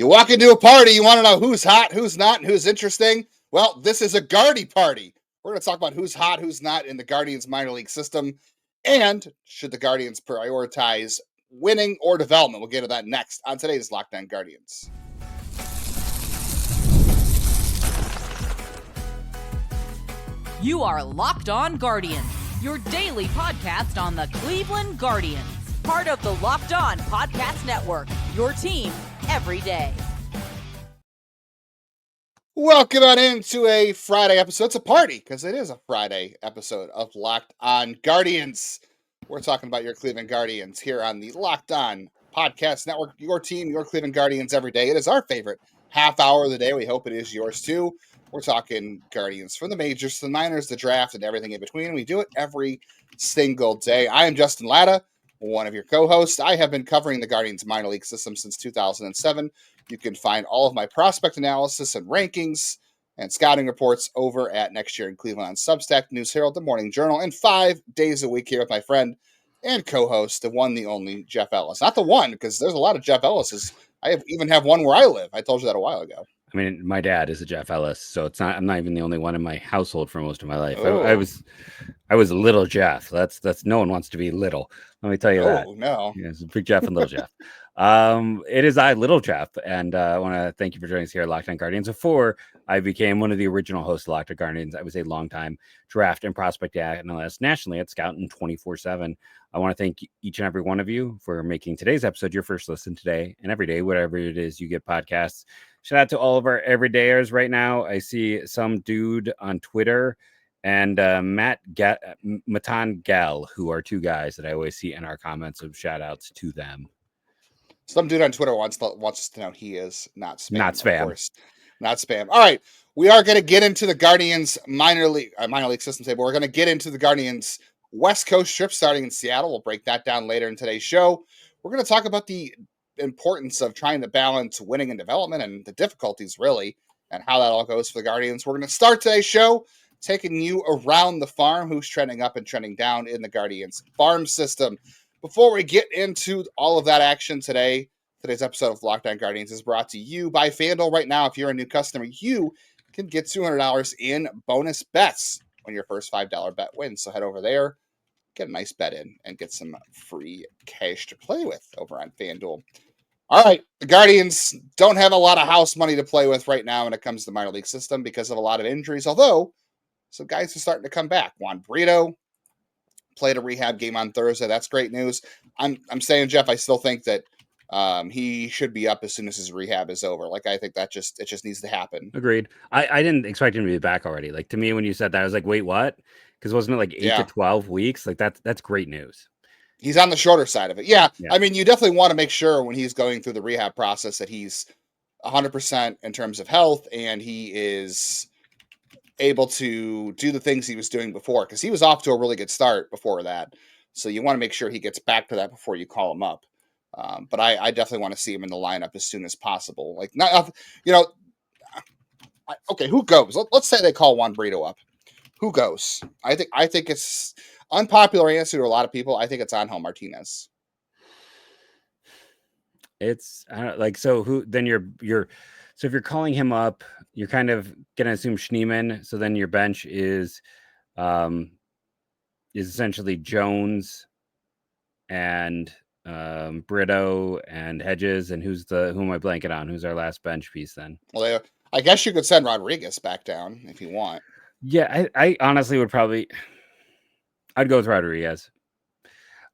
You walk into a party, you want to know who's hot, who's not, and who's interesting. Well, this is a Guardy party. We're going to talk about who's hot, who's not in the Guardians minor league system, and should the Guardians prioritize winning or development. We'll get to that next on today's Locked On Guardians. You are Locked On Guardians, your daily podcast on the Cleveland Guardians. Part of the Locked On Podcast Network, your team every day. Welcome on into a Friday episode. It's a party because it is a Friday episode of Locked On Guardians. We're talking about your Cleveland Guardians here on the Locked On Podcast Network, your team, your Cleveland Guardians every day. It is our favorite half hour of the day. We hope it is yours too. We're talking Guardians from the majors to the minors, the draft, and everything in between. We do it every single day. I am Justin Lada, one of your co-hosts. I have been covering the Guardians minor league system since 2007. You can find all of my prospect analysis and rankings and scouting reports over at Next Year in Cleveland on Substack, News Herald, The Morning Journal, and 5 days a week here with my friend and co-host, the one, the only, Jeff Ellis. Not the one, because there's a lot of Jeff Ellises. even have one where I live. I told you that a while ago. I mean, my dad is a Jeff Ellis, so I'm not even the only one in my household for most of my life. Oh. I was little Jeff. That's no one wants to be little. Let me tell you that. Oh, no. Yeah, it's Big Jeff and Little Jeff. It is I, Little Jeff, and I want to thank you for joining us here at Locked On Guardians. Before I became one of the original hosts of Locked On Guardians, I was a longtime draft and prospect analyst nationally at Scouting 24/7. I want to thank each and every one of you for making today's episode your first listen today and every day, whatever it is you get podcasts. Shout out to all of our everydayers right now. I see some dude on Twitter and Matan Gal, who are two guys that I always see in our comments. So shout outs to them. Some dude on Twitter wants us to know he is not spam. Not spam. Of course. Not spam. All right. We are going to get into the Guardians minor league system today, but we're going to get into the Guardians West Coast trip starting in Seattle. We'll break that down later in today's show. We're going to talk about the importance of trying to balance winning and development and the difficulties, really, and how that all goes for the Guardians. We're going to start today's show taking you around the farm, who's trending up and trending down in the Guardians farm system. Before we get into all of that action today, today's episode of Locked On Guardians is brought to you by FanDuel. Right now, if you're a new customer, you can get $200 in bonus bets when your first $5 bet wins. So head over there, get a nice bet in, and get some free cash to play with over on FanDuel. All right, the Guardians don't have a lot of house money to play with right now when it comes to the minor league system because of a lot of injuries, although some guys are starting to come back. Juan Brito played a rehab game on Thursday. That's great news. I'm saying, Jeff, I still think that he should be up as soon as his rehab is over. Like, I think it just needs to happen. Agreed. I didn't expect him to be back already. Like, to me, when you said that, I was like, wait, what? Because wasn't it like 8 to 12 weeks? Like, that's great news. He's on the shorter side of it. Yeah. I mean, you definitely want to make sure when he's going through the rehab process that he's 100% in terms of health and he is able to do the things he was doing before, because he was off to a really good start before that. So you want to make sure he gets back to that before you call him up. But I definitely want to see him in the lineup as soon as possible. Like, not, okay, who goes? Let's say they call Juan Brito up. Who goes? I think it's unpopular answer to a lot of people. I think it's Angel Martinez. It's so who then so if you're calling him up, you're kind of gonna assume Schneemann. So then your bench is essentially Jones and Brito and Hedges, and who am I blanking on? Who's our last bench piece then? Well, I guess you could send Rodriguez back down if you want. Yeah, I honestly would I'd go with Rodriguez.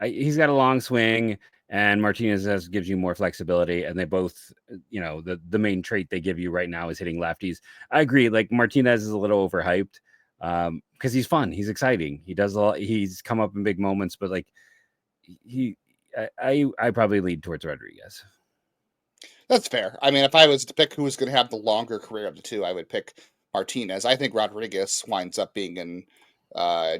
He's got a long swing, and Martinez gives you more flexibility, and they both, the main trait they give you right now is hitting lefties. I agree. Like, Martinez is a little overhyped because he's fun. He's exciting. He does a lot. He's come up in big moments, but like I probably lead towards Rodriguez. That's fair. I mean, if I was to pick who was going to have the longer career of the two, I would pick Martinez. I think Rodriguez winds up being in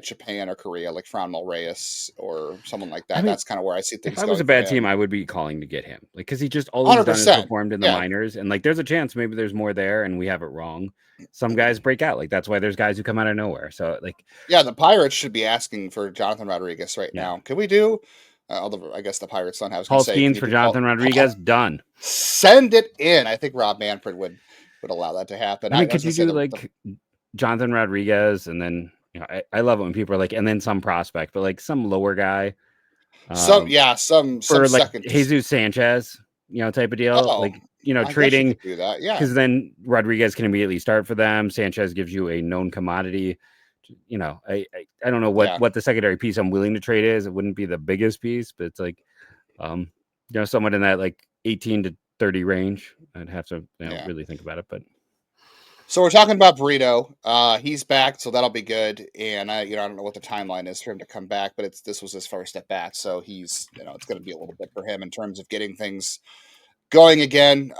Japan or Korea, like Franmil Reyes or someone like that. I mean, that's kind of where I see things. If I was a bad team, I would be calling to get him, like, because he just always done is performed in the minors, and like there's a chance maybe there's more there, and we have it wrong. Some guys break out, like that's why there's guys who come out of nowhere. So like, yeah, the Pirates should be asking for Jonathan Rodriguez right now. Can we do? Although I guess the Pirates don't have Paul Skeens for Jonathan Rodriguez. Done. Send it in. I think Rob Manfred would allow that to happen. I mean, could you do like Jonathan Rodriguez, and then I love it when people are like, and then some prospect, but like some lower guy. Some for like second Jesus Sanchez, type of deal. Oh, like I trading. guess you could do that, yeah. Because then Rodriguez can immediately start for them. Sanchez gives you a known commodity. I don't know what the secondary piece I'm willing to trade is. It wouldn't be the biggest piece, but it's like, someone in that like 18 to 30 range. I'd have to really think about it. But so we're talking about Brito. He's back, so that'll be good. And I don't know what the timeline is for him to come back, but this was his first at bat, so he's it's going to be a little bit for him in terms of getting things going again.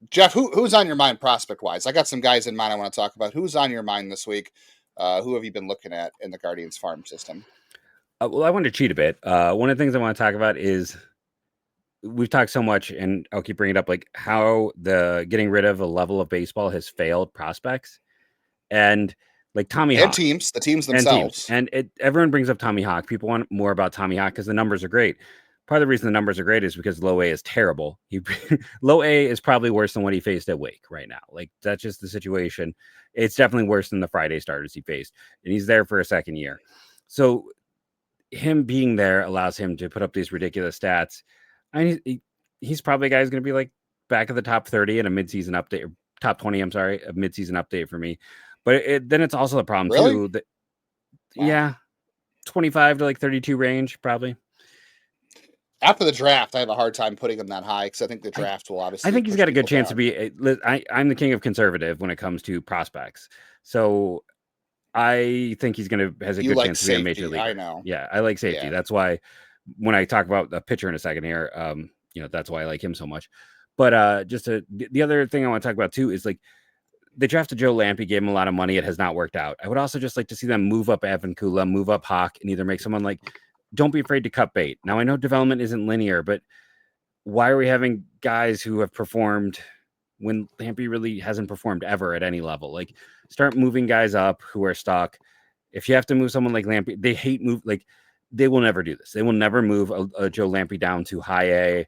Jeff, who's on your mind prospect wise? I got some guys in mind I want to talk about. Who's on your mind this week? Who have you been looking at in the Guardians farm system? Well, I want to cheat a bit. One of the things I want to talk about is we've talked so much, and I'll keep bringing it up, like how the getting rid of a level of baseball has failed prospects, and like Tommy Hawk, the teams themselves, and everyone brings up Tommy Hawk. People want more about Tommy Hawk because the numbers are great. Part of the reason the numbers are great is because low A is terrible. Low A is probably worse than what he faced at Wake right now. Like that's just the situation. It's definitely worse than the Friday starters he faced, and he's there for a second year. So him being there allows him to put up these ridiculous stats. He's probably a guy who's going to be like back of the top 30 in a midseason update, or top 20. I'm sorry, a midseason update for me. But then it's also a problem too. That yeah, 25 to like 32 range probably. After the draft, I have a hard time putting him that high because I think the draft will obviously. I think he's got a good chance to be. I'm the king of conservative when it comes to prospects, so I think he's has a good chance to be a major leaguer. I know. Yeah, I like safety. Yeah. That's why when I talk about the pitcher in a second here, that's why I like him so much. But the other thing I want to talk about too is like they drafted Joe Lampe, gave him a lot of money. It has not worked out. I would also just like to see them move up Evan Kula, move up Hawk, and either make someone like. Don't be afraid to cut bait. Now, I know development isn't linear, but why are we having guys who have performed when Lampe really hasn't performed ever at any level? Like, start moving guys up who are stuck. If you have to move someone like Lampe, they hate move. Like, they will never do this. They will never move a Joe Lampe down to high A.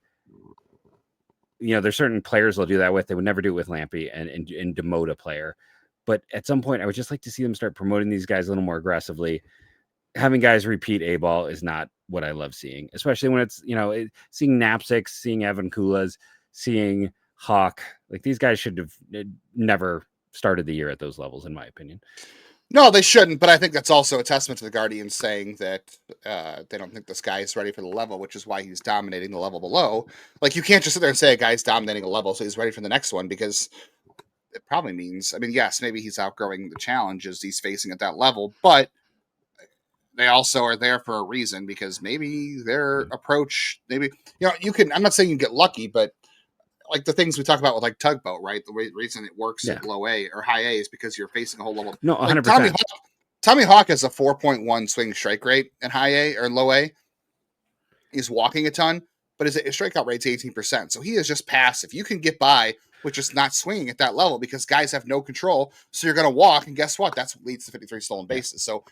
There's certain players they'll do that with. They would never do it with Lampe and demote a player. But at some point, I would just like to see them start promoting these guys a little more aggressively. Having guys repeat A ball is not what I love seeing, especially when it's, seeing Knapsicks, seeing Evan Kulas, seeing Hawk. Like these guys should have never started the year at those levels, in my opinion. No, they shouldn't. But I think that's also a testament to the Guardians saying that they don't think this guy is ready for the level, which is why he's dominating the level below. Like you can't just sit there and say a guy's dominating a level, so he's ready for the next one, because it probably means, yes, maybe he's outgrowing the challenges he's facing at that level, but they also are there for a reason, because maybe their approach, I'm not saying you get lucky, but like the things we talk about with like tugboat, right? The reason it works at low A or high A is because you're facing a whole level. No, 100%. Like Tommy Hawk has a 4.1 swing strike rate in high A or low A. He's walking a ton, but his strikeout rate's 18%. So he is just passive. You can get by with just not swinging at that level because guys have no control. So you're going to walk, and guess what? That's what leads to 53 stolen bases. So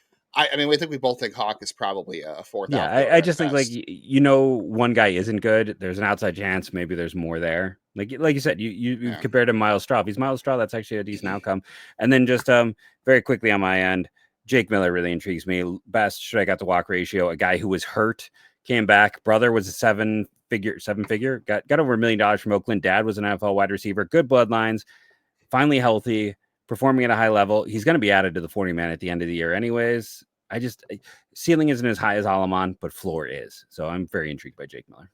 we think we both think Hawk is probably a fourth. Yeah, I just think like one guy isn't good. There's an outside chance maybe there's more there. Like you said, you compared to Miles Straw. If he's Miles Straw, that's actually a decent outcome. And then just very quickly on my end, Jake Miller really intrigues me. Best strikeout to walk ratio. A guy who was hurt, came back. Brother was a seven figure. Got over $1 million from Oakland. Dad was an NFL wide receiver. Good bloodlines. Finally healthy. Performing at a high level. He's going to be added to the 40-man at the end of the year anyways. Ceiling isn't as high as Alamon, but floor is. So I'm very intrigued by Jake Miller.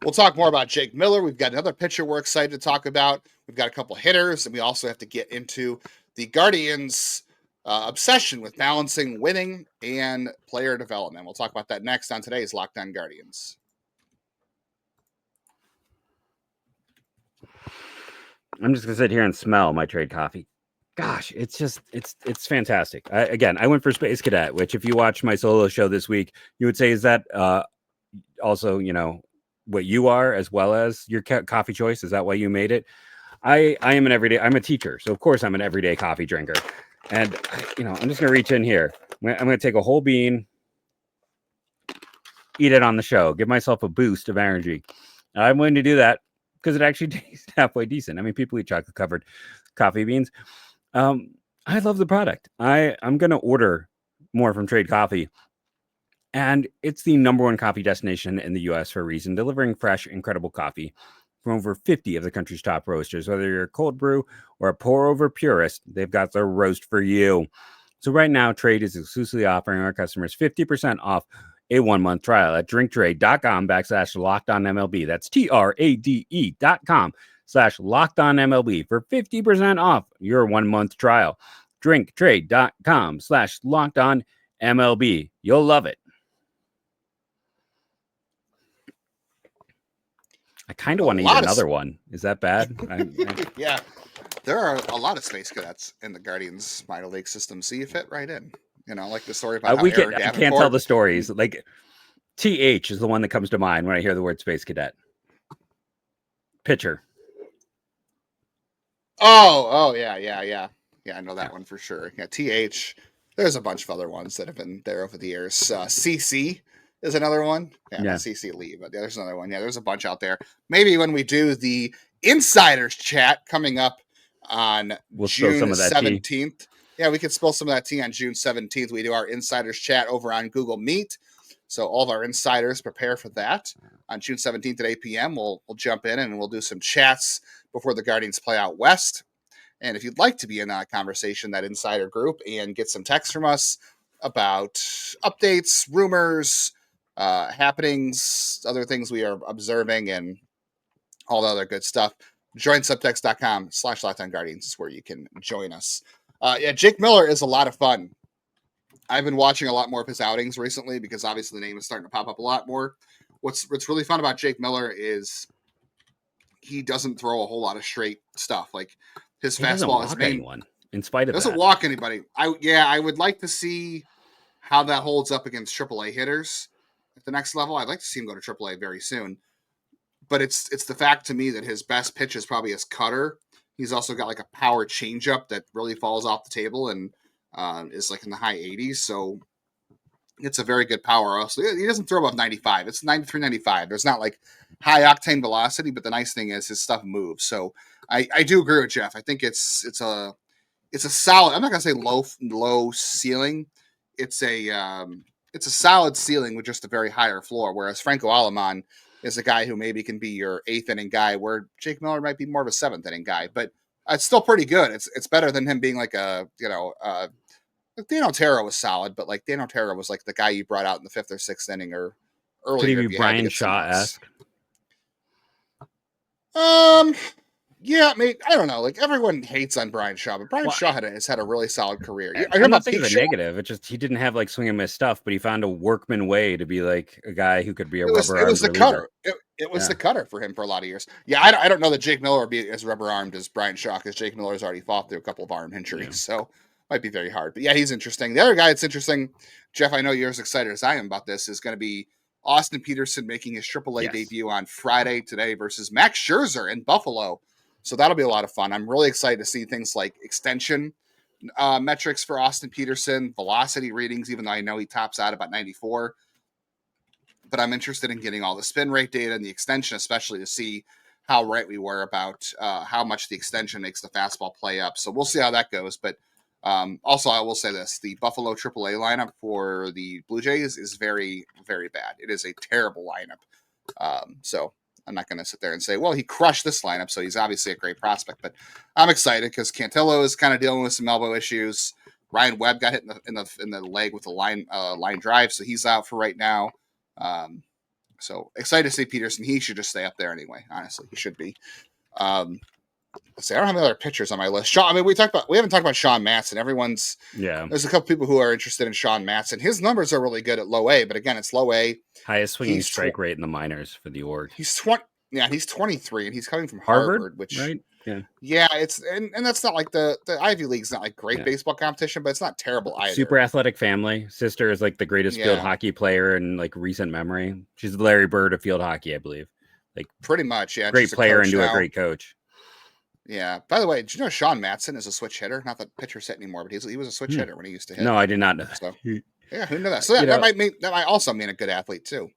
We'll talk more about Jake Miller. We've got another pitcher we're excited to talk about. We've got a couple hitters, and we also have to get into the Guardians' obsession with balancing winning and player development. We'll talk about that next on today's Locked On Guardians. I'm just going to sit here and smell my trade coffee. Gosh, it's fantastic. I went for Space Cadet, which if you watch my solo show this week, you would say is that also, what you are as well as your coffee choice. Is that why you made it? I am I'm a teacher. So of course I'm an everyday coffee drinker. And I'm just going to reach in here. I'm going to take a whole bean, eat it on the show, give myself a boost of energy. And I'm willing to do that because it actually tastes halfway decent. I mean, people eat chocolate covered coffee beans. I love the product. I'm going to order more from Trade Coffee. And it's the #1 coffee destination in the U.S. for a reason, delivering fresh, incredible coffee from over 50 of the country's top roasters. Whether you're a cold brew or a pour-over purist, they've got the roast for you. So right now, Trade is exclusively offering our customers 50% off a 1-month trial at drinktrade.com/LockedOnMLB. That's TRADE.com/LockedOnMLB for 50% off your 1-month trial. drinktrade.com/LockedOnMLB. You'll love it. I kind of want to eat another one. Is that bad? Yeah. There are a lot of Space Cadets in the Guardians minor league system, so you fit right in. Like the story about how Aaron I Davenport... can't tell the stories. Like, TH is the one that comes to mind when I hear the word Space Cadet. Pitcher. Oh, yeah. Yeah, I know that one for sure. Yeah, TH. There's a bunch of other ones that have been there over the years. CC is another one. Yeah, not CC Lee, but there's another one. Yeah, there's a bunch out there. Maybe when we do the Insiders chat coming up on June 17th. Yeah, we could spill some of that tea on June 17th. We do our Insiders chat over on Google Meet. So all of our insiders prepare for that. On June 17th at 8 p.m., we'll jump in and we'll do some chats before the Guardians play out west. And if you'd like to be in that conversation, that insider group, and get some text from us about updates, rumors, happenings, other things we are observing, and all the other good stuff, join subtext.com/LockedOnGuardians is where you can join us. Yeah, Jake Miller is a lot of fun. I've been watching a lot more of his outings recently because obviously the name is starting to pop up a lot more. What's really fun about Jake Miller is he doesn't throw a whole lot of straight stuff. Like his fastball is anyone, in spite of doesn't that. walk anybody. I would like to see how that holds up against AAA hitters at the next level. I'd like to see him go to AAA very soon. But it's the fact to me that his best pitch is probably his cutter. He's also got like a power changeup that really falls off the table and is like in the high 80s. So it's a very good power. Also, he doesn't throw above 95. It's 93, 95. There's not like high octane velocity, but the nice thing is his stuff moves. So I do agree with Jeff. I think it's a solid. I'm not gonna say low ceiling. It's a solid ceiling with just a very higher floor. Whereas Franco Aleman is a guy who maybe can be your 8th inning guy, where Jake Miller might be more of a 7th inning guy, but it's still pretty good. It's better than him being like Dan Otero was solid, but like Dan Otero was like the guy you brought out in the 5th or 6th inning or earlier. Could he be Brian Shaw-esque? Yeah, I mean, I don't know. Like everyone hates on Brian Shaw, but Brian Shaw has had a really solid career. I'm not saying it's a negative. It's just he didn't have like swing and miss stuff, but he found a workman way to be like a guy who could be a rubber armed. It was the cutter. It was the cutter for him for a lot of years. Yeah, I don't know that Jake Miller would be as rubber armed as Brian Shaw because Jake Miller has already fought through a couple of arm injuries, so might be very hard. But yeah, he's interesting. The other guy that's interesting, Jeff, I know you're as excited as I am about this, is going to be Austin Peterson making his AAA debut on Friday today versus Max Scherzer in Buffalo. So that'll be a lot of fun. I'm really excited to see things like extension metrics for Austin Peterson, velocity readings, even though I know he tops out about 94. But I'm interested in getting all the spin rate data and the extension, especially to see how right we were about how much the extension makes the fastball play up. So we'll see how that goes. But also, I will say this. The Buffalo AAA lineup for the Blue Jays is very, very bad. It is a terrible lineup. So I'm not going to sit there and say, well, he crushed this lineup, so he's obviously a great prospect. But I'm excited because Cantillo is kind of dealing with some elbow issues. Ryan Webb got hit in the leg with a line drive, so he's out for right now. So excited to see Peterson. He should just stay up there anyway. Honestly, he should be. Let's see. I don't have any other pitchers on my list. We haven't talked about Sean Matson. There's a couple people who are interested in Sean Matson. His numbers are really good at low A, but again, it's low A. Highest swinging strike rate in the minors for the org. He's 23, and he's coming from Harvard, which right? Yeah, it's and that's not like the Ivy League's not like great baseball competition, but it's not terrible either. Super athletic family. Sister is like the greatest field hockey player in like recent memory. She's the Larry Bird of field hockey, I believe. Like pretty much, yeah. Great player into a great coach. Yeah. By the way, did you know Sean Matson is a switch hitter? Not that pitchers hit anymore, but he was a switch hitter when he used to hit. No, I did not know that. So, yeah, who knew that? So that might also mean a good athlete too.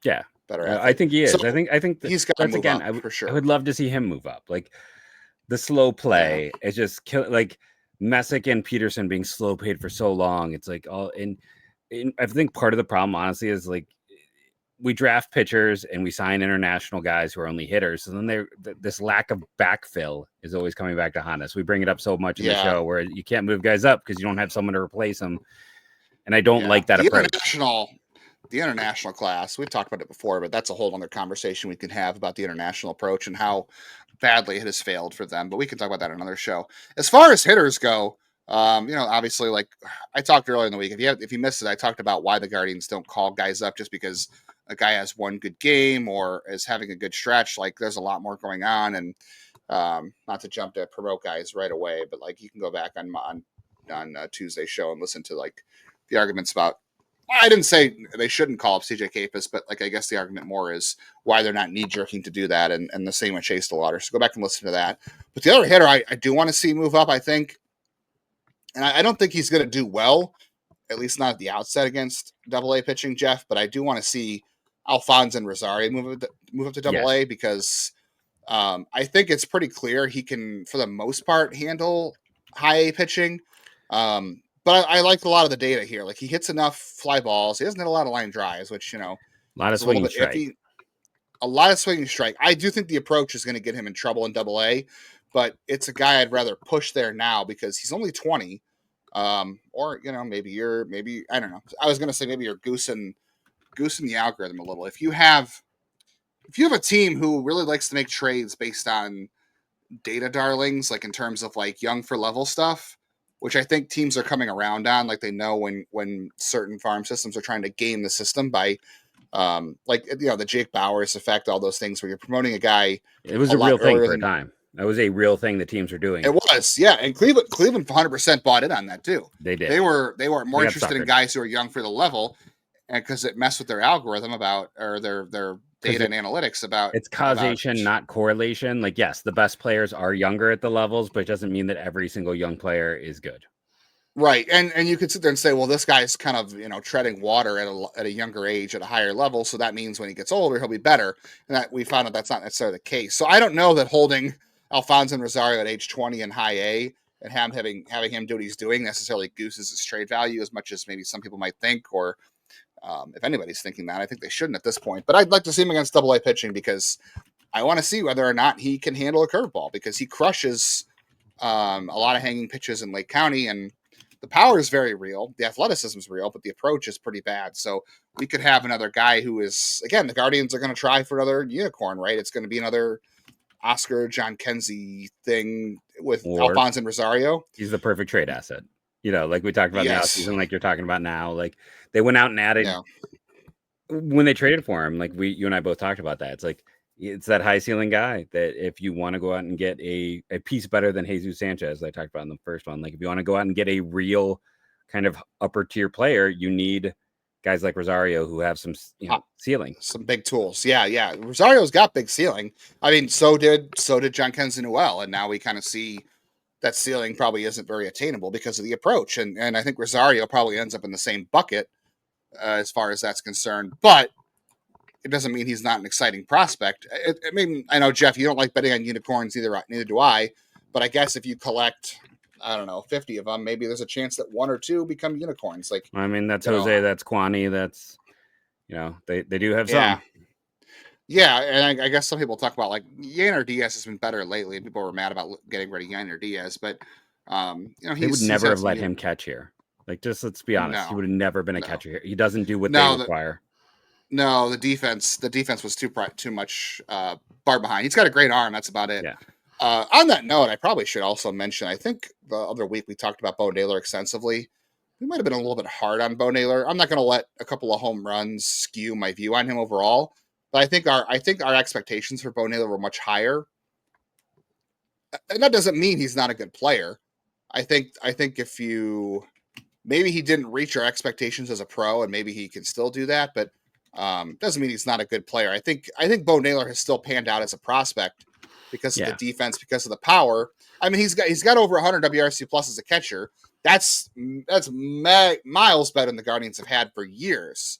Yeah. better I athlete. think he is. So I think he's got to that's move again. up for I sure. would love to see him move up. Like the slow play is just like Messick and Peterson being slow paid for so long. It's like all in. I think part of the problem, honestly, is like we draft pitchers and we sign international guys who are only hitters, and then this lack of backfill is always coming back to haunt us. We bring it up so much in the show where you can't move guys up because you don't have someone to replace them, and I don't like that approach. The international class, we've talked about it before, but that's a whole other conversation we can have about the international approach and how badly it has failed for them. But we can talk about that in another show. As far as hitters go, obviously, like I talked earlier in the week, if you missed it, I talked about why the Guardians don't call guys up just because a guy has one good game or is having a good stretch. Like there's a lot more going on, and not to jump to promote guys right away, but like you can go back on Tuesday's show and listen to like the arguments about. I didn't say they shouldn't call up CJ Capus, but like I guess the argument more is why they're not knee jerking to do that, and the same with Chase DeLauder. So go back and listen to that. But the other hitter I do want to see move up, I think, and I don't think he's going to do well, at least not at the outset against Double-A pitching, Jeff. But I do want to see Alfonsin Rosario move up to Double-A because I think it's pretty clear he can, for the most part, handle high A pitching. But I liked a lot of the data here. Like he hits enough fly balls. He doesn't hit a lot of line drives, which a lot of swinging strike. Iffy. A lot of swinging strike. I do think the approach is going to get him in trouble in Double-A, but it's a guy I'd rather push there now because he's only 20. Or maybe I don't know. I was going to say maybe you're goosing the algorithm a little. If you have a team who really likes to make trades based on data darlings, like in terms of like young for level stuff, which I think teams are coming around on, like they know when certain farm systems are trying to game the system by the Jake Bowers effect, all those things where you're promoting a guy. It was a real thing for a time. That was a real thing the teams were doing. It was, yeah. And Cleveland 100% bought in on that too. They did. They were more interested in guys who are young for the level, and because it messed with their algorithm or their data and analytics about it's causation, not correlation. Like, yes, the best players are younger at the levels, but it doesn't mean that every single young player is good. Right. And you could sit there and say, well, this guy's kind of, treading water at a younger age at a higher level. So that means when he gets older, he'll be better. And that we found out that's not necessarily the case. So I don't know that holding Alfonsin Rosario at age 20 in high A and having him do what he's doing necessarily gooses his trade value as much as maybe some people might think, or if anybody's thinking that. I think they shouldn't at this point. But I'd like to see him against Double-A pitching because I want to see whether or not he can handle a curveball because he crushes a lot of hanging pitches in Lake County, and the power is very real. The athleticism is real, but the approach is pretty bad. So we could have another guy who is, again, the Guardians are going to try for another unicorn, right? It's going to be another Oscar John Kenzie thing with Alfonsin Rosario. He's the perfect trade asset. Like we talked about in the offseason, like you're talking about now. Like they went out and added when they traded for him. Like you and I both talked about that. It's like it's that high ceiling guy that if you want to go out and get a piece better than Jesus Sanchez, I talked about in the first one. Like if you want to go out and get a real kind of upper tier player, you need guys like Rosario who have some ceiling, some big tools. Yeah. Rosario's got big ceiling. I mean, so did John Kenzie Newell, and now we kind of see that ceiling probably isn't very attainable because of the approach. And I think Rosario probably ends up in the same bucket as far as that's concerned. But it doesn't mean he's not an exciting prospect. I mean, I know, Jeff, you don't like betting on unicorns, neither do I. But I guess if you collect, 50 of them, maybe there's a chance that one or two become unicorns. Like, I mean, that's Jose, that's Kwani, that's, they do have some. Yeah, and I guess some people talk about like Yainer Diaz has been better lately, and people were mad about getting rid of Yainer Diaz, but he would never have let him catch here. Like, just let's be honest, he would have never been a catcher here. He doesn't do what they require. No, the defense was too much far behind. He's got a great arm. That's about it. Yeah. On that note, I probably should also mention, I think the other week we talked about Bo Naylor extensively. We might have been a little bit hard on Bo Naylor. I'm not going to let a couple of home runs skew my view on him overall. But I think our expectations for Bo Naylor were much higher. And that doesn't mean he's not a good player. I think if maybe he didn't reach our expectations as a pro, and maybe he can still do that, but doesn't mean he's not a good player. I think Bo Naylor has still panned out as a prospect because of the defense, because of the power. I mean, he's got over 100 WRC plus as a catcher. That's miles better than the Guardians have had for years.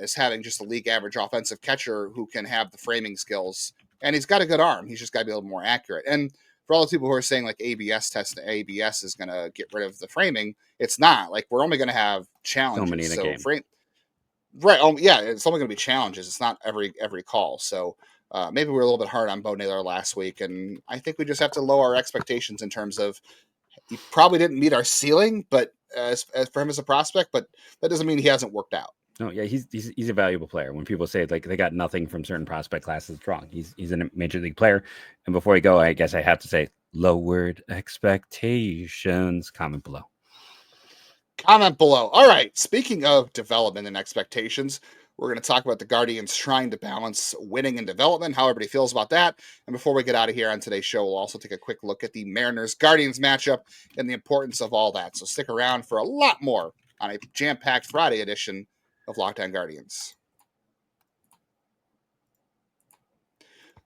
is having just a league average offensive catcher who can have the framing skills, and he's got a good arm. He's just got to be a little more accurate. And for all the people who are saying like ABS is going to get rid of the framing, it's not. Like we're only going to have challenges. So many in a game. Right. Yeah, it's only going to be challenges. It's not every call. So maybe we were a little bit hard on Bo Naylor last week, and I think we just have to lower our expectations in terms of he probably didn't meet our ceiling, but as for him as a prospect, but that doesn't mean he hasn't worked out. No, yeah, he's a valuable player. When people say like they got nothing from certain prospect classes, it's wrong. He's a major league player. And before we go, I guess I have to say lowered expectations. Comment below. Comment below. All right. Speaking of development and expectations, we're going to talk about the Guardians trying to balance winning and development, how everybody feels about that. And before we get out of here on today's show, we'll also take a quick look at the Mariners-Guardians matchup and the importance of all that. So stick around for a lot more on a jam-packed Friday edition of Locked On Guardians.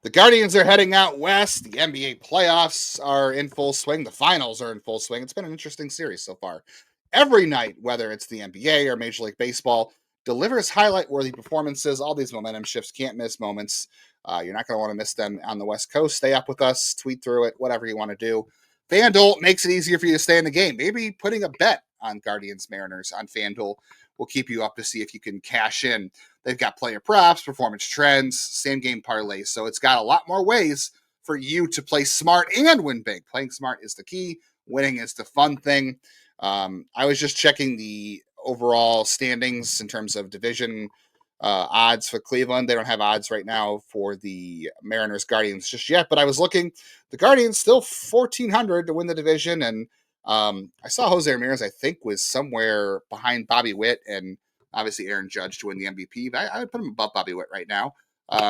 The Guardians are heading out west. The NBA playoffs are in full swing. The finals are in full swing. It's been an interesting series so far. Every night, whether it's the NBA or Major League Baseball, delivers highlight-worthy performances. All these momentum shifts, can't miss moments. You're not going to want to miss them on the West Coast. Stay up with us, tweet through it, whatever you want to do. FanDuel makes it easier for you to stay in the game. Maybe putting a bet on Guardians Mariners on FanDuel will keep you up to see if you can cash in. They've got player props, performance trends, same game parlays. So it's got a lot more ways for you to play smart and win big. Playing smart is the key. Winning is the fun thing. I was just checking the overall standings in terms of division odds for Cleveland. They don't have odds right now for the Mariners Guardians just yet, but I was looking. The Guardians still 1,400 to win the division, and I saw Jose Ramirez, I think, was somewhere behind Bobby Witt and obviously Aaron Judge to win the MVP, but I would put him above Bobby Witt right now.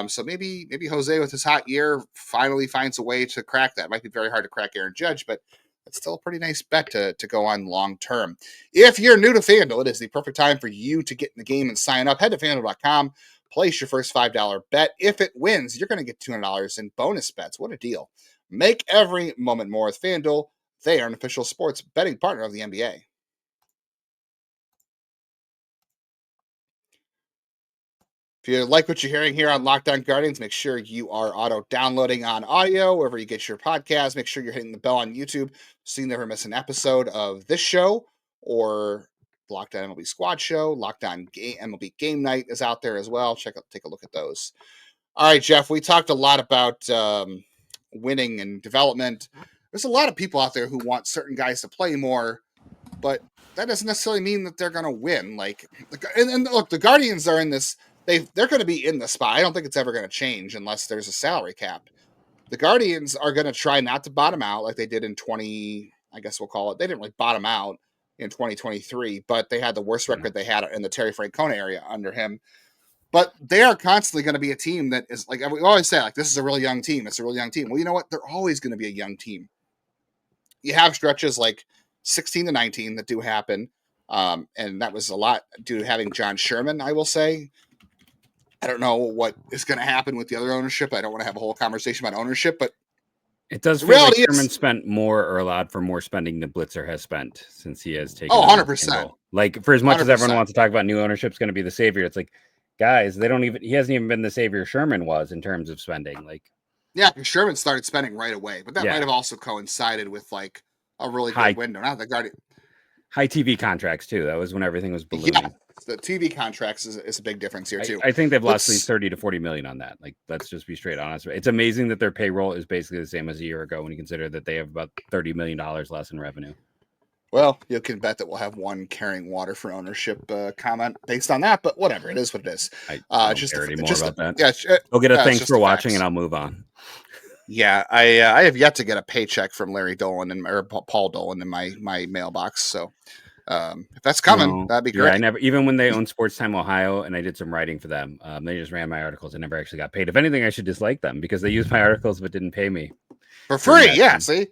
So maybe Jose with his hot year finally finds a way to crack that. It might be very hard to crack Aaron Judge, but it's still a pretty nice bet to go on long term. If you're new to FanDuel, it is the perfect time for you to get in the game and sign up. Head to FanDuel.com, place your first $5 bet. If it wins, you're going to get $200 in bonus bets. What a deal. Make every moment more with FanDuel. They are an official sports betting partner of the NBA. If you like what you're hearing here on Locked On Guardians, make sure you are auto-downloading on audio, wherever you get your podcast. Make sure you're hitting the bell on YouTube so you never miss an episode of this show or Locked On MLB Squad Show. Locked On MLB Game Night is out there as well. Take a look at those. All right, Jeff, we talked a lot about winning and development. There's a lot of people out there who want certain guys to play more, but that doesn't necessarily mean that they're going to win. And look, the Guardians are in this. They're going to be in the spot. I don't think it's ever going to change unless there's a salary cap. The Guardians are going to try not to bottom out like they did in 20, I guess we'll call it. They didn't really bottom out in 2023, but they had the worst record they had in the Terry Francona area under him. But they are constantly going to be a team that is, like we always say, like, this is a really young team. It's a really young team. Well, you know what? They're always going to be a young team. You have stretches like 16 to 19 that do happen. And that was a lot due to having John Sherman, I will say. I don't know what is going to happen with the other ownership. I don't want to have a whole conversation about ownership, but it does feel like Sherman spent more or allowed for more spending than Blitzer has spent since he has taken. 100%. Like, for as much 100%. as everyone wants to talk about new ownership is going to be the savior, it's like, guys, he hasn't even been the savior Sherman was in terms of spending. Like, yeah, Sherman started spending right away, but that might have also coincided with like a really good window. Not the Guardian. High TV contracts too. That was when everything was ballooning. Yeah, the TV contracts is a big difference here too. I think they've lost at least 30 to 40 million on that. Like, let's just be straight honest. It's amazing that their payroll is basically the same as a year ago when you consider that they have about $30 million less in revenue. Well, you can bet that we'll have one carrying water for ownership comment based on that, but whatever. It is what it is. I don't care anymore about that. Yeah, we'll get a thanks for watching and I'll move on. Yeah, I have yet to get a paycheck from Larry Dolan or Paul Dolan in my mailbox. So if that's coming, that'd be great. Yeah, I never, even when they owned Sports Time Ohio and I did some writing for them, they just ran my articles. I never actually got paid. If anything, I should dislike them because they used my articles but didn't pay me for free. Yeah, see,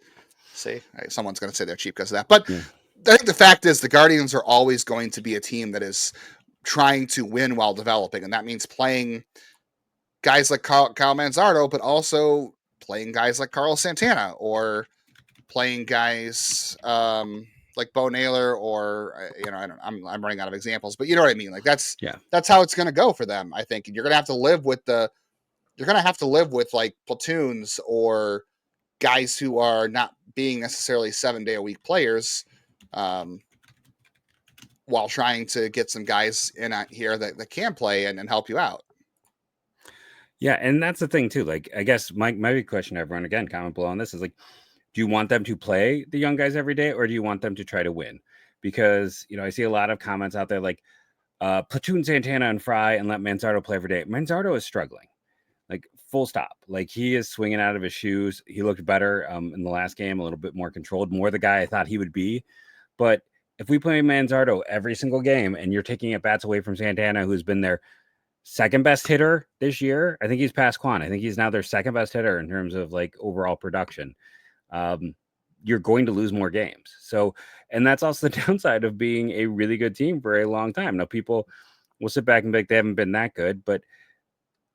someone's going to say they're cheap because of that. But I think the fact is the Guardians are always going to be a team that is trying to win while developing, and that means playing guys like Kyle Manzardo, but also playing guys like Carlos Santana or playing guys, like Bo Naylor or I'm running out of examples, but you know what I mean. Like that's Yeah. how it's going to go for them, I think. And you're going to have to live with like platoons or guys who are not being necessarily 7-day-a-week players, while trying to get some guys in here that can play and help you out. Yeah, and that's the thing too. Like, I guess my big question to everyone, again, comment below on this, is like, do you want them to play the young guys every day, or do you want them to try to win? Because, I see a lot of comments out there like, platoon Santana and Fry and let Manzardo play every day. Manzardo is struggling, like full stop. Like, he is swinging out of his shoes. He looked better in the last game, a little bit more controlled, more the guy I thought he would be. But if we play Manzardo every single game and you're taking at bats away from Santana, who's been their second best hitter this year, I think he's past Quan. I think he's now their second best hitter in terms of like overall production. You're going to lose more games. So, and that's also the downside of being a really good team for a long time. Now, people will sit back and be like, they haven't been that good, but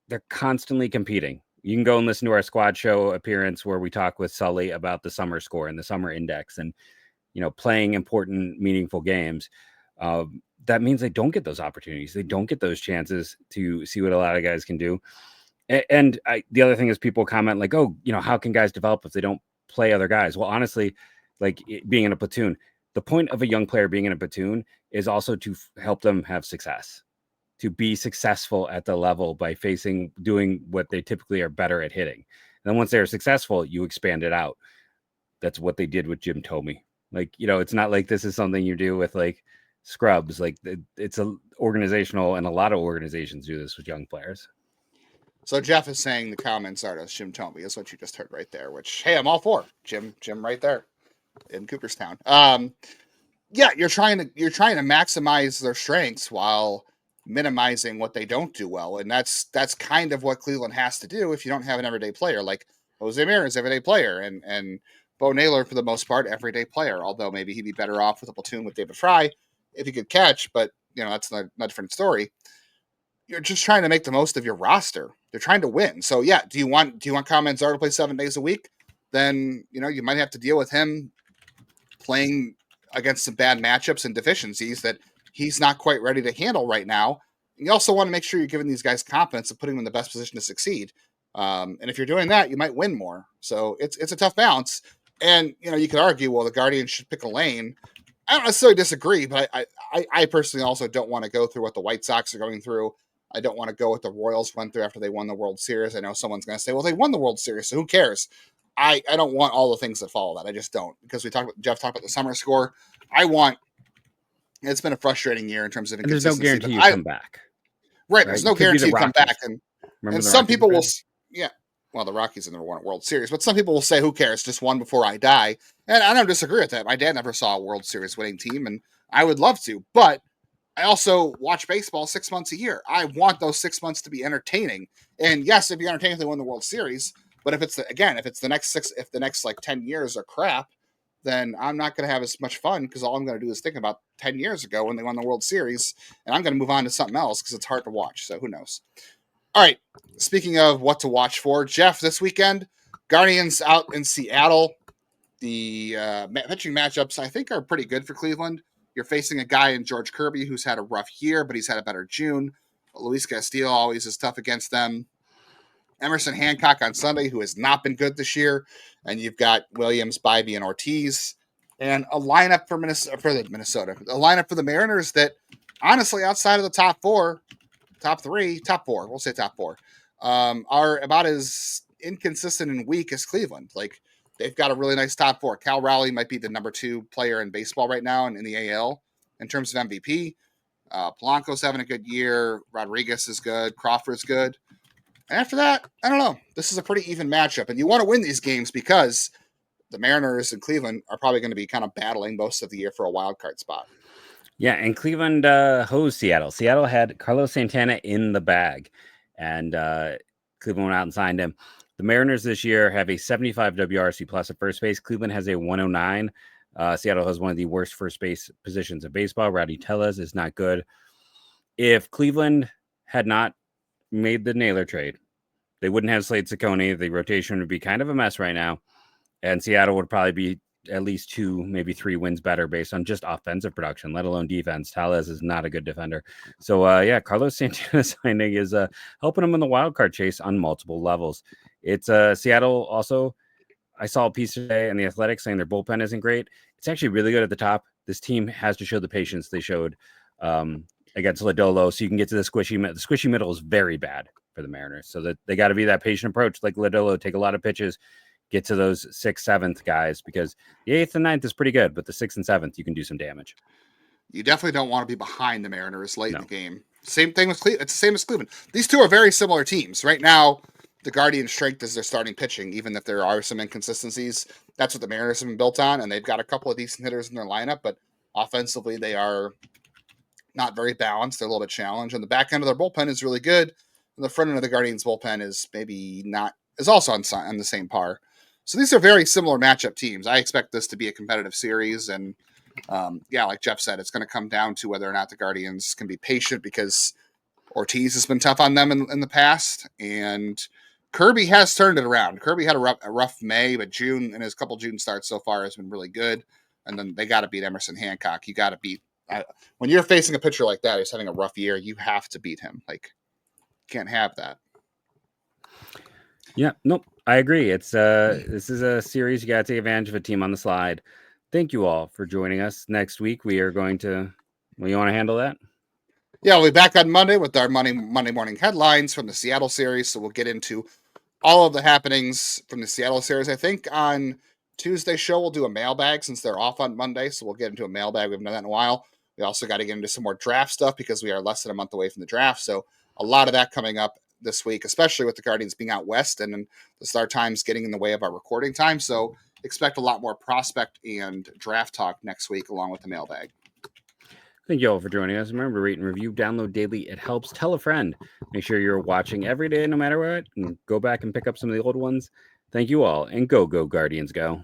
they're constantly competing. You can go and listen to our squad show appearance where we talk with Sully about the summer score and the summer index and, playing important, meaningful games. That means they don't get those opportunities. They don't get those chances to see what a lot of guys can do. And the other thing is people comment like, oh, how can guys develop if they don't play other guys? Well, honestly, like being in a platoon, the point of a young player being in a platoon is also to help them have success, to be successful at the level by doing what they typically are better at hitting. And then once they're successful, you expand it out. That's what they did with Jim Thome. Like, it's not like this is something you do with like scrubs. Like it's a organizational, and a lot of organizations do this with young players. So Jeff is saying the comments are to Jim Thome is what you just heard right there, which, hey, I'm all for Jim right there in Cooperstown. Yeah, you're trying to maximize their strengths while minimizing what they don't do well. And that's kind of what Cleveland has to do if you don't have an everyday player. Like Jose Marin's everyday player and Bo Naylor, for the most part, everyday player, although maybe he'd be better off with a platoon with David Fry if he could catch, but that's not a different story. You're just trying to make the most of your roster. They're trying to win. So yeah, do you want Kyle Manzardo to play 7 days a week? Then, you might have to deal with him playing against some bad matchups and deficiencies that he's not quite ready to handle right now. And you also want to make sure you're giving these guys confidence and putting them in the best position to succeed. And if you're doing that, you might win more. So it's a tough balance. And, you could argue, well, the Guardians should pick a lane. I don't necessarily disagree, but I personally also don't want to go through what the White Sox are going through. I don't want to go what the Royals went through after they won the World Series. I know someone's going to say, well, they won the World Series, so who cares? I don't want all the things that follow that. I just don't. Because Jeff talked about the summer score. It's been a frustrating year in terms of inconsistency. There's no guarantee you come back. Right. There's no guarantee you come back. And some people will, yeah. Well, the Rockies have never won a World Series, but some people will say, who cares? Just one before I die. And I don't disagree with that. My dad never saw a World Series winning team, and I would love to. But I also watch baseball 6 months a year. I want those 6 months to be entertaining. And yes, it'd be entertaining if they won the World Series. But if the next like 10 years are crap, then I'm not going to have as much fun because all I'm going to do is think about 10 years ago when they won the World Series, and I'm going to move on to something else because it's hard to watch. So who knows? All right. Speaking of what to watch for, Jeff, this weekend, Guardians out in Seattle. The pitching matchups, I think, are pretty good for Cleveland. You're facing a guy in George Kirby who's had a rough year, but he's had a better June. Luis Castillo always is tough against them. Emerson Hancock on Sunday, who has not been good this year. And you've got Williams, Bybee, and Ortiz. And a lineup for Minnesota. A lineup for the Mariners that, honestly, outside of the top four, we'll say top four, are about as inconsistent and weak as Cleveland. Like, they've got a really nice top four. Cal Raleigh might be the number 2 player in baseball right now in the AL in terms of MVP. Polanco's having a good year. Rodriguez is good. Crawford's good. And after that, I don't know. This is a pretty even matchup. And you want to win these games because the Mariners and Cleveland are probably going to be kind of battling most of the year for a wild card spot. Yeah, and Cleveland hosed Seattle. Seattle had Carlos Santana in the bag, and Cleveland went out and signed him. The Mariners this year have a 75 WRC plus at first base. Cleveland has a 109. Seattle has one of the worst first base positions in baseball. Rowdy Tellez is not good. If Cleveland had not made the Naylor trade, they wouldn't have Slade Ciccone. The rotation would be kind of a mess right now, and Seattle would probably be at least 2, maybe 3 wins better based on just offensive production, let alone defense. Tellez is not a good defender. So, Carlos Santana signing is helping him in the wild card chase on multiple levels. It's Seattle also. I saw a piece today in the Athletics saying their bullpen isn't great. It's actually really good at the top. This team has to show the patience they showed against Lodolo, so you can get to the squishy middle. The squishy middle is very bad for the Mariners, so that they got to be that patient approach like Lodolo, take a lot of pitches, get to those 6th, 7th guys, because the 8th and 9th is pretty good, but the 6th and 7th, you can do some damage. You definitely don't want to be behind the Mariners late in the game. Same thing with Cleveland. It's the same as Cleveland. These two are very similar teams. Right now, the Guardians' strength is their starting pitching, even if there are some inconsistencies. That's what the Mariners have been built on, and they've got a couple of decent hitters in their lineup, but offensively, they are not very balanced. They're a little bit challenged, and the back end of their bullpen is really good. And the front end of the Guardians' bullpen is also on the same par. So these are very similar matchup teams. I expect this to be a competitive series, and like Jeff said, it's going to come down to whether or not the Guardians can be patient, because Ortiz has been tough on them in the past, and Kirby has turned it around. Kirby had a rough May, but June and his couple June starts so far has been really good. And then they got to beat Emerson Hancock. You got to beat when you're facing a pitcher like that who's having a rough year. You have to beat him. Like, can't have that. Yeah, nope, I agree. It's this is a series you got to take advantage of a team on the slide. Thank you all for joining us. Next week we are going to. Well, you want to handle that? Yeah, we'll be back on Monday with our Monday morning headlines from the Seattle series. So we'll get into all of the happenings from the Seattle series. I think on Tuesday's show we'll do a mailbag since they're off on Monday. So we'll get into a mailbag. We haven't done that in a while. We also got to get into some more draft stuff because we are less than a month away from the draft. So a lot of that coming up this week, especially with the Guardians being out west and the start times getting in the way of our recording time. So expect a lot more prospect and draft talk next week along with the mailbag. Thank you all for joining us. Remember, rate and review, download daily. It helps. Tell a friend. Make sure you're watching every day, no matter what, and go back and pick up some of the old ones. Thank you all, and go Guardians, go.